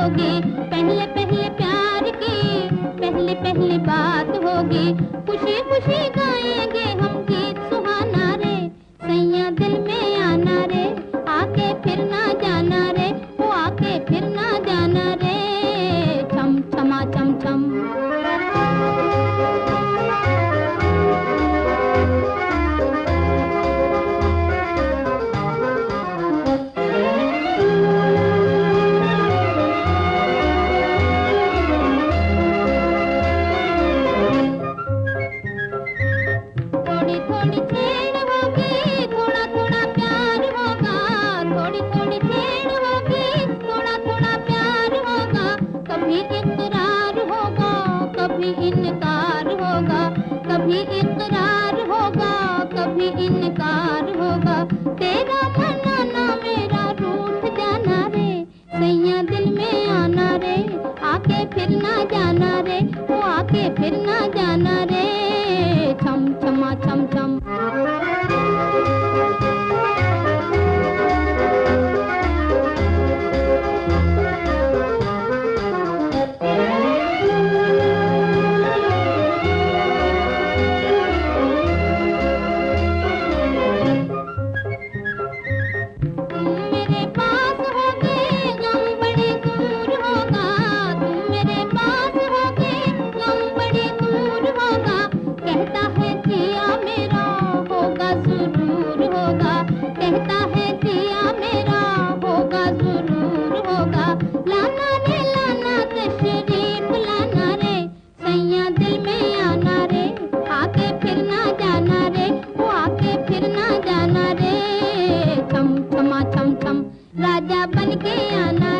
होगी, पहले पहले प्यार की पहली पहली बात होगी। खुशी खुशी गाएंगे हम गीत सुहाना रे, सैया दिल में आना रे, आके फिर ना जाना रे, वो आके फिर ना जाना रे, छम छमा छम छम। थोड़ी थोड़ी छेड़ होगी, थोड़ा थोड़ा प्यार होगा, थोड़ी थोड़ी छेड़ होगी, थोड़ा थोड़ा प्यार होगा। कभी इकरार होगा, कभी इनकार होगा, कभी इकरार होगा, कभी इनकार होगा। तेरा मनाना मेरा रूठ जाना रे, सैया दिल में आना रे, आके फिर ना जाना रे, वो आके फिर ना जाना रे, छम छमा छम छम। तुम मेरे पास होगे, गम बड़ी दूर होगा, तुम मेरे पास होगे, गम बड़ी दूर होगा। कहता है जिया मेरा होगा जरूर होगा, कहता है जिया मेरा होगा जरूर होगा। लाना रे लाना तशरीफ लाना रे, सैया दिल में आना रे, आके फिर ना जाना रे, वो आके फिर ना जाना रे, छम छमा छम छम। राजा बन के आना